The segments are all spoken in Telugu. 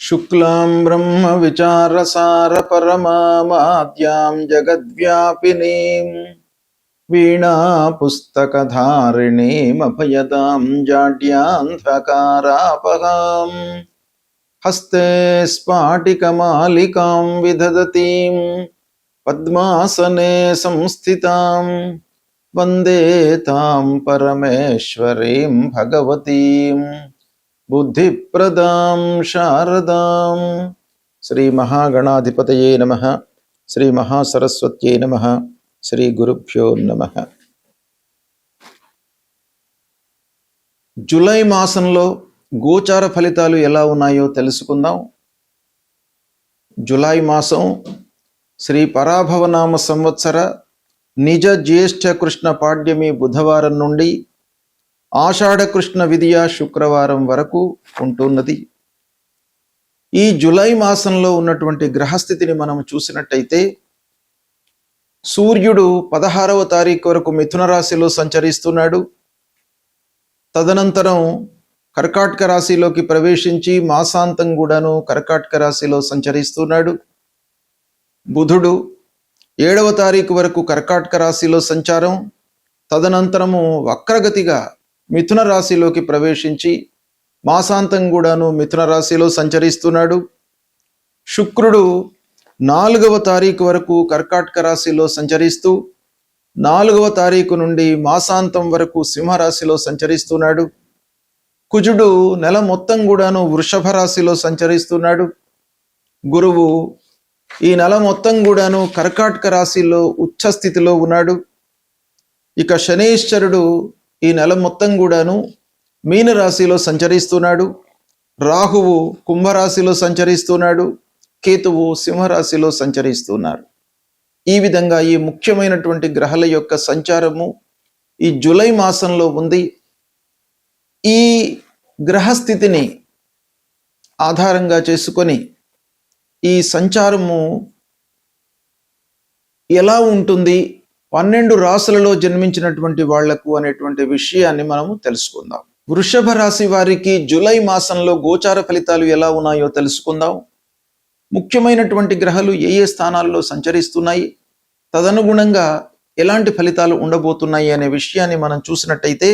शुक्लां ब्रह्म विचारसार परमामाद्यां जगद्व्यापिनीं वीणा पुस्तकधारिणीमभयदां जाड्यान्धकारापहां हस्ते स्फाटिकमालिकां विदधतीं पद्मासने संस्थितां वन्दे तां परमेश्वरीं भगवतीं बुद्धिप्रदां शारदां। श्री महागणाधिपतये नमः। श्री महासरस्वत्यै नमः। శ్రీ గురుభ్యో నమః. జూలై మాసంలో గోచార ఫలితాలు ఎలా ఉన్నాయో తెలుసుకుందాం. జూలై మాసం శ్రీ పరాభవనామ సంవత్సర నిజ జ్యేష్ఠ కృష్ణ పాడ్యమి బుధవారం నుండి ఆషాఢ కృష్ణ విదియ శుక్రవారం వరకు ఉంటున్నది. ఈ జూలై మాసంలో ఉన్నటువంటి గ్రహస్థితిని మనం చూసినట్టయితే సూర్యుడు 16వ తారీఖు వరకు మిథున రాశిలో సంచరిస్తున్నాడు. తదనంతరం కర్కాటక రాశిలోకి ప్రవేశించి మాసాంతం కూడాను కర్కాటక రాశిలో సంచరిస్తున్నాడు. బుధుడు 7వ తారీఖు వరకు కర్కాటక రాశిలో సంచారం, తదనంతరము వక్రగతిగా మిథున రాశిలోకి ప్రవేశించి మాసాంతం కూడాను మిథున రాశిలో సంచరిస్తున్నాడు. శుక్రుడు 4వ తారీఖు వరకు కర్కాటక రాశిలో సంచరిస్తూ 4వ తారీఖు నుండి మాసాంతం వరకు సింహరాశిలో సంచరిస్తున్నాడు. కుజుడు నెల మొత్తం కూడాను వృషభ రాశిలో సంచరిస్తున్నాడు. గురువు ఈ నెల మొత్తం కూడాను కర్కాటక రాశిలో ఉచ్చ స్థితిలో ఉన్నాడు. ఇక శనీశ్వరుడు ఈ నెల మొత్తం కూడాను మీన రాశిలో సంచరిస్తున్నాడు. రాహువు కుంభరాశిలో సంచరిస్తున్నాడు. కేతువు సింహరాశిలో సంచరిస్తున్నారు. ఈ విధంగా ఈ ముఖ్యమైనటువంటి గ్రహాల యొక్క సంచారము ఈ జూలై మాసంలో ఉంది. ఈ గ్రహస్థితిని ఆధారంగా చేసుకొని ఈ సంచారము ఎలా ఉంటుంది 12 రాశులలో జన్మించినటువంటి వాళ్లకు అనేటువంటి విషయాన్ని మనము తెలుసుకుందాం. వృషభ రాశి వారికి జూలై మాసంలో గోచార ఫలితాలు ఎలా ఉన్నాయో తెలుసుకుందాం. ముఖ్యమైనటువంటి గ్రహాలు ఏ ఏ స్థానాల్లో సంచరిస్తున్నాయి, తదనుగుణంగా ఎలాంటి ఫలితాలు ఉండబోతున్నాయి అనే విషయాన్ని మనం చూసినట్టయితే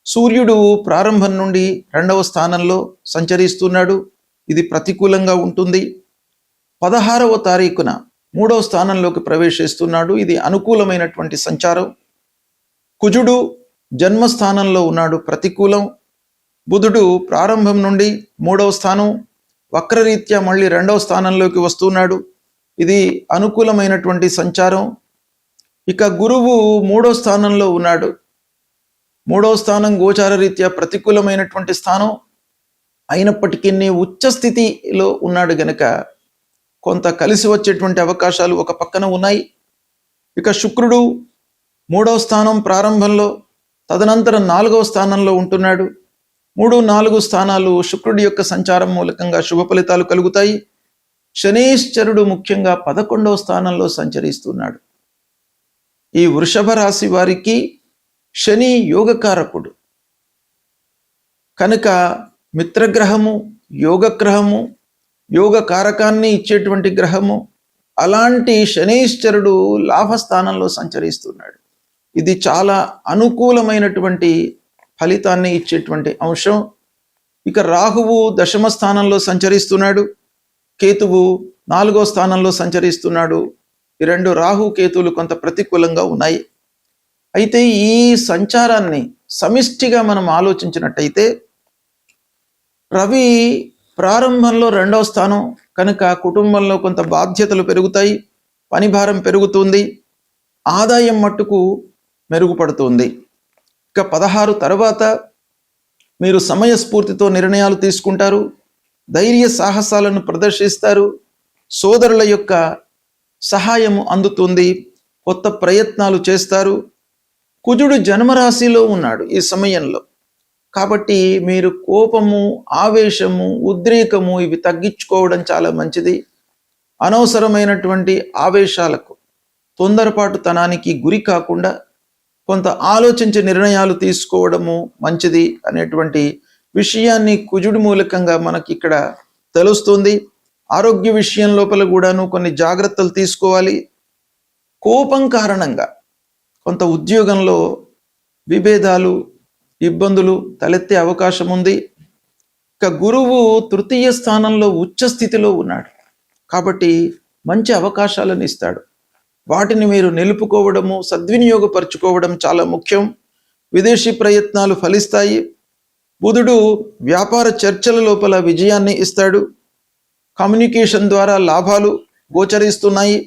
సూర్యుడు ప్రారంభం నుండి 2వ స్థానంలో సంచరిస్తున్నాడు. ఇది ప్రతికూలంగా ఉంటుంది. 16వ తారీఖున 3వ స్థానంలోకి ప్రవేశిస్తున్నాడు. ఇది అనుకూలమైనటువంటి సంచారం. కుజుడు జన్మస్థానంలో ఉన్నాడు, ప్రతికూలం. బుధుడు ప్రారంభం నుండి 3వ స్థానం, వక్రరీత్యా మళ్ళీ 2వ స్థానంలోకి వస్తున్నాడు. ఇది అనుకూలమైనటువంటి సంచారం. ఇక గురువు 3వ స్థానంలో ఉన్నాడు. 3వ స్థానం గోచార రీత్యా ప్రతికూలమైనటువంటి స్థానం అయినప్పటికీ ఉచ్చ స్థితిలో ఉన్నాడు గనక కొంత కలిసి వచ్చేటువంటి అవకాశాలు ఒక పక్కన ఉన్నాయి. ఇక శుక్రుడు 3వ స్థానం ప్రారంభంలో, తదనంతరం 4వ స్థానంలో ఉంటున్నాడు. 3, 4 స్థానాలు శుక్రుడి యొక్క సంచారం మూలకంగా శుభ ఫలితాలు కలుగుతాయి. శనీశ్వరుడు ముఖ్యంగా 11వ స్థానంలో సంచరిస్తున్నాడు. ఈ వృషభ రాశి వారికి శని యోగకారకుడు కనుక మిత్రగ్రహము, యోగగ్రహము, యోగ కారకాన్ని ఇచ్చేటువంటి గ్రహము. అలాంటి శనీశ్వరుడు లాభస్థానంలో సంచరిస్తున్నాడు. ఇది చాలా అనుకూలమైనటువంటి ఫలితాన్ని ఇచ్చేటువంటి అంశం. ఇక రాహువు 10వ స్థానంలో సంచరిస్తున్నాడు. కేతువు 4వ స్థానంలో సంచరిస్తున్నాడు. ఈ 2 రాహు కేతువులు కొంత ప్రతికూలంగా ఉన్నాయి. అయితే ఈ సంచారాన్ని సమిష్టిగా మనం ఆలోచించినట్టయితే రవి ప్రారంభంలో 2వ స్థానం కనుక కుటుంబంలో కొంత బాధ్యతలు పెరుగుతాయి, పని భారం పెరుగుతుంది, ఆదాయం మట్టుకు మెరుగుపడుతుంది. ఇక 16 తర్వాత మీరు సమయస్ఫూర్తితో నిర్ణయాలు తీసుకుంటారు, ధైర్య సాహసాలను ప్రదర్శిస్తారు, సోదరుల యొక్క సహాయము అందుతుంది, కొత్త ప్రయత్నాలు చేస్తారు. కుజుడు జన్మరాశిలో ఉన్నాడు ఈ సమయంలో. కాబట్టి మీరు కోపము, ఆవేశము, ఉద్రేకము ఇవి తగ్గించుకోవడం చాలా మంచిది. అనవసరమైనటువంటి ఆవేశాలకు, తొందరపాటుతనానికి గురి కాకుండా కొంత ఆలోచించి నిర్ణయాలు తీసుకోవడము మంచిది అనేటువంటి విషయాన్ని కుజుడి మూలకంగా మనకి ఇక్కడ తెలుస్తుంది. ఆరోగ్య విషయం లోపల కూడాను కొన్ని జాగ్రత్తలు తీసుకోవాలి. కోపం కారణంగా కొంత ఉద్యోగంలో విభేదాలు, ఇబ్బందులు తలెత్తే అవకాశం ఉంది. ఇక గురువు తృతీయ స్థానంలో ఉచ్చ స్థితిలో ఉన్నాడు కాబట్టి మంచి అవకాశాలను ఇస్తాడు. వాటిని మీరు నిలుపుకోవడము, సద్వినియోగపరచుకోవడం చాలా ముఖ్యం. విదేశీ ప్రయత్నాలు ఫలిస్తాయి. బుధుడు వ్యాపార చర్చల లోపల విజయాన్ని ఇస్తాడు. కమ్యూనికేషన్ ద్వారా లాభాలు గోచరిస్తున్నాయి.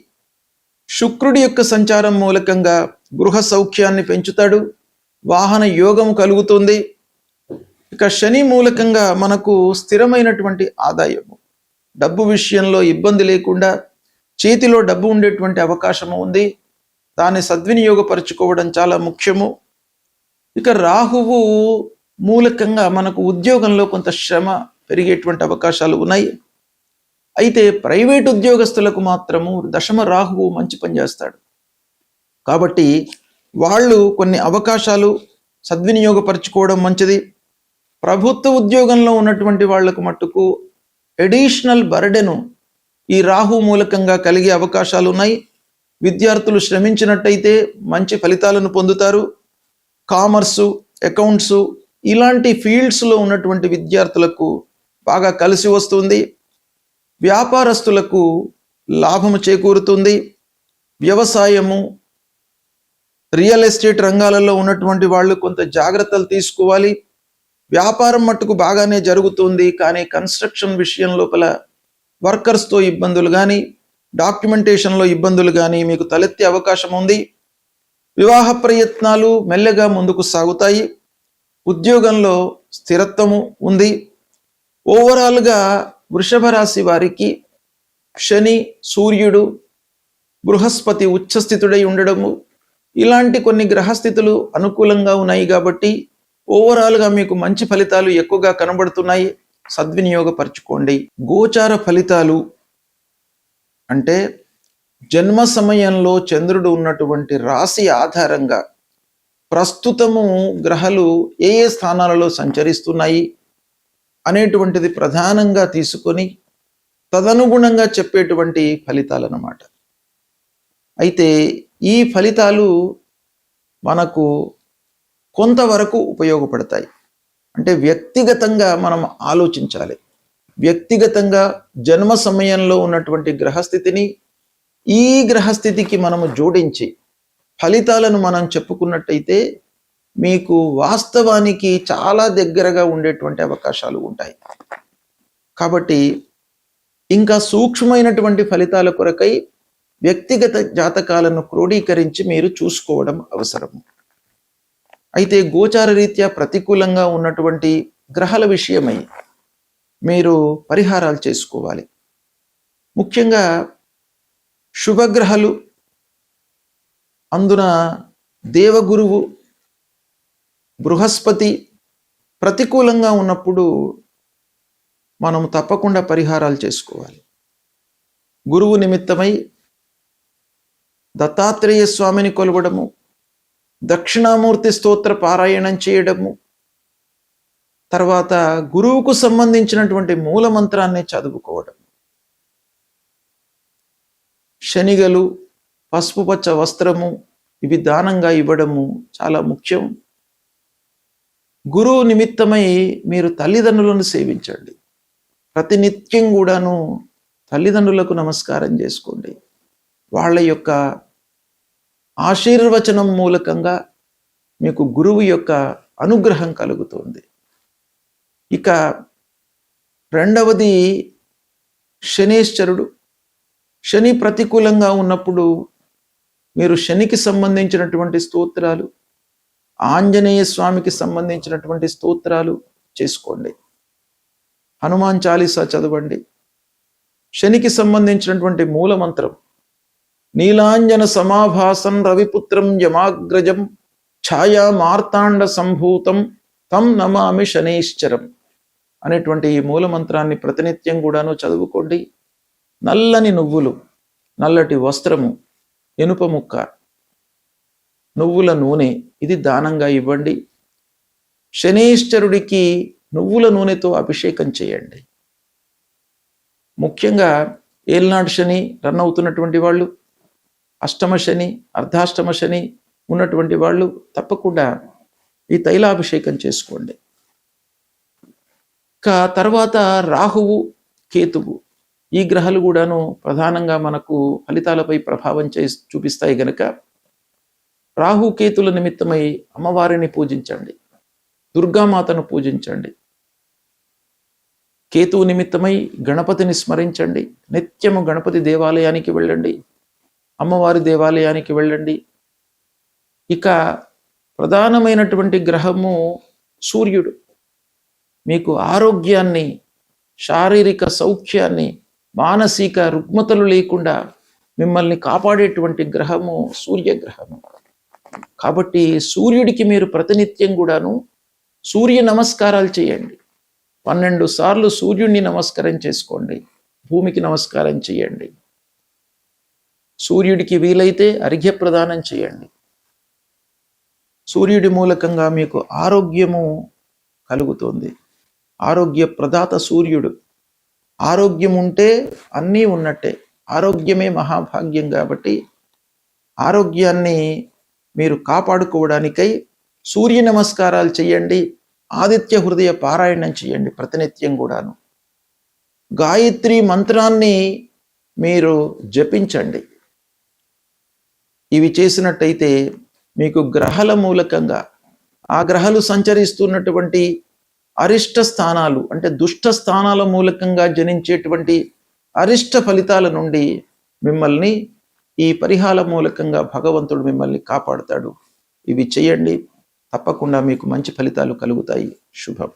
శుక్రుడి యొక్క సంచారం మూలకంగా గృహ సౌఖ్యాన్ని పెంచుతాడు. వాహన యోగం కలుగుతుంది. ఇక శని మూలకంగా మనకు స్థిరమైనటువంటి ఆదాయము, డబ్బు విషయంలో ఇబ్బంది లేకుండా చేతిలో డబ్బు ఉండేటువంటి అవకాశము ఉంది. దాన్ని సద్వినియోగపరచుకోవడం చాలా ముఖ్యము. ఇక రాహువు మూలకంగా మనకు ఉద్యోగంలో కొంత శ్రమ పెరిగేటువంటి అవకాశాలు ఉన్నాయి. అయితే ప్రైవేట్ ఉద్యోగస్తులకు మాత్రము దశమ రాహువు మంచి పని చేస్తాడు కాబట్టి వాళ్ళు కొన్ని అవకాశాలు సద్వినియోగపరచుకోవడం మంచిది. ప్రభుత్వ ఉద్యోగంలో ఉన్నటువంటి వాళ్లకు మట్టుకు ఎడిషనల్ బర్డెను ఈ రాహు మూలకంగా కలిగే అవకాశాలు ఉన్నాయి. విద్యార్థులు శ్రమించినట్టయితే మంచి ఫలితాలను పొందుతారు. కామర్సు, అకౌంట్సు ఇలాంటి ఫీల్డ్స్లో ఉన్నటువంటి విద్యార్థులకు బాగా కలిసి వస్తుంది. వ్యాపారస్తులకు లాభము చేకూరుతుంది. వ్యవసాయము, రియల్ ఎస్టేట్ రంగాలలో ఉన్నటువంటి వాళ్ళు కొంత జాగ్రత్తలు తీసుకోవాలి. వ్యాపారం మట్టుకు బాగానే జరుగుతుంది, కానీ కన్స్ట్రక్షన్ విషయం లోపల వర్కర్స్తో ఇబ్బందులు కానీ, డాక్యుమెంటేషన్లో ఇబ్బందులు కానీ మీకు తలెత్తే అవకాశం ఉంది. వివాహ ప్రయత్నాలు మెల్లగా ముందుకు సాగుతాయి. ఉద్యోగంలో స్థిరత్వము ఉంది. ఓవరాల్గా వృషభ రాశి వారికి శని, సూర్యుడు, బృహస్పతి ఉచ్చస్థితుడై ఉండడము ఇలాంటి కొన్ని గ్రహస్థితులు అనుకూలంగా ఉన్నాయి కాబట్టి ఓవరాల్గా మీకు మంచి ఫలితాలు ఎక్కువగా కనబడుతున్నాయి. సద్వినియోగపరచుకోండి. గోచార ఫలితాలు అంటే జన్మ సమయంలో చంద్రుడు ఉన్నటువంటి రాశి ఆధారంగా ప్రస్తుతము గ్రహాలు ఏ ఏ స్థానాలలో సంచరిస్తున్నాయి అనేటువంటిది ప్రధానంగా తీసుకొని తదనుగుణంగా చెప్పేటువంటి ఫలితాలు అన్నమాట. అయితే ఈ ఫలితాలు మనకు కొంతవరకు ఉపయోగపడతాయి. అంటే వ్యక్తిగతంగా మనం ఆలోచించాలి. వ్యక్తిగతంగా జన్మ సమయంలో ఉన్నటువంటి గ్రహస్థితిని ఈ గ్రహస్థితికి మనము జోడించి ఫలితాలను మనం చెప్పుకున్నట్టయితే మీకు వాస్తవానికి చాలా దగ్గరగా ఉండేటువంటి అవకాశాలు ఉంటాయి. కాబట్టి ఇంకా సూక్ష్మమైనటువంటి ఫలితాల కొరకై వ్యక్తిగత జాతకాలను క్రోడీకరించి మీరు చూసుకోవడం అవసరం. అయితే గోచార రీత్యా ప్రతికూలంగా ఉన్నటువంటి గ్రహాల విషయమై మీరు పరిహారాలు చేసుకోవాలి. ముఖ్యంగా శుభగ్రహాలు, అందున దేవగురువు బృహస్పతి ప్రతికూలంగా ఉన్నప్పుడు మనం తప్పకుండా పరిహారాలు చేసుకోవాలి. గురువు నిమిత్తమై దత్తాత్రేయ స్వామిని కొలవడము, దక్షిణామూర్తి స్తోత్ర పారాయణం చేయడము, తర్వాత గురువుకు సంబంధించినటువంటి మూల మంత్రాన్ని చదువుకోవడం, శనిగలు, పసుపు పచ్చ వస్త్రము ఇవి దానంగా ఇవ్వడము చాలా ముఖ్యం. గురువు నిమిత్తమై మీరు తల్లిదండ్రులను సేవించండి. ప్రతినిత్యం కూడాను తల్లిదండ్రులకు నమస్కారం చేసుకోండి. వాళ్ళ యొక్క ఆశీర్వచనం మూలకంగా మీకు గురువు యొక్క అనుగ్రహం కలుగుతుంది. ఇక రెండవది శనేశ్వరుడు. శని ప్రతికూలంగా ఉన్నప్పుడు మీరు శనికి సంబంధించినటువంటి స్తోత్రాలు, ఆంజనేయ స్వామికి సంబంధించినటువంటి స్తోత్రాలు చేసుకోండి. హనుమాన్ చాలీసా చదవండి. శనికి సంబంధించినటువంటి మూల మంత్రం నీలాంజన సమాభాసం రవిపుత్రం యమాగ్రజం ఛాయా మార్తాండ సంభూతం తం నమామి శనైశ్చరం అనేటువంటి ఈ మూల మంత్రాన్ని ప్రతినిత్యం కూడాను చదువుకోండి. నల్లని నువ్వులు, నల్లటి వస్త్రము, ఇనుప ముక్క, నువ్వుల నూనె ఇది దానంగా ఇవ్వండి. శనైశ్చరుడికి నువ్వుల నూనెతో అభిషేకం చేయండి. ముఖ్యంగా ఏలినాటి శని రన్ అవుతున్నటువంటి వాళ్ళు, అష్టమ శని, అర్ధాష్టమ శని ఉన్నటువంటి వాళ్ళు తప్పకుండా ఈ తైలాభిషేకం చేసుకోండి. తర్వాత రాహువు, కేతువు ఈ గ్రహాలు కూడాను ప్రధానంగా మనకు ఫలితాలపై ప్రభావం చూపిస్తాయి గనక రాహు కేతుల నిమిత్తమై అమ్మవారిని పూజించండి, దుర్గామాతను పూజించండి. కేతువు నిమిత్తమై గణపతిని స్మరించండి. నిత్యము గణపతి దేవాలయానికి వెళ్ళండి, అమ్మవారి దేవాలయానికి వెళ్ళండి. ఇక ప్రధానమైనటువంటి గ్రహము సూర్యుడు. మీకు ఆరోగ్యాన్ని, శారీరక సౌఖ్యాన్ని, మానసిక రుగ్మతలు లేకుండా మిమ్మల్ని కాపాడేటువంటి గ్రహము సూర్యగ్రహము. కాబట్టి సూర్యుడికి మీరు ప్రతినిత్యం కూడాను సూర్య నమస్కారాలు చేయండి. 12 సార్లు సూర్యుడిని నమస్కారం చేసుకోండి, భూమికి నమస్కారం చేయండి. సూర్యుడికి వీలైతే అర్ఘ్య ప్రదానం చేయండి. సూర్యుడి మూలకంగా మీకు ఆరోగ్యము కలుగుతుంది. ఆరోగ్య ప్రదాత సూర్యుడు. ఆరోగ్యం ఉంటే అన్నీ ఉన్నట్టే. ఆరోగ్యమే మహాభాగ్యం. కాబట్టి ఆరోగ్యాన్ని మీరు కాపాడుకోవడానికై సూర్య నమస్కారాలు చేయండి. ఆదిత్య హృదయ పారాయణం చేయండి ప్రతినిత్యం కూడాను. గాయత్రి మంత్రాన్ని మీరు జపించండి. ఇవి చేసినట్టయితే మీకు గ్రహాల మూలకంగా, ఆ గ్రహాలు సంచరిస్తున్నటువంటి అరిష్ట స్థానాలు అంటే దుష్ట స్థానాల మూలకంగా జనించేటువంటి అరిష్ట ఫలితాల నుండి మిమ్మల్ని ఈ పరిహార మూలకంగా భగవంతుడు మిమ్మల్ని కాపాడుతాడు. ఇవి చేయండి, తప్పకుండా మీకు మంచి ఫలితాలు కలుగుతాయి. శుభం.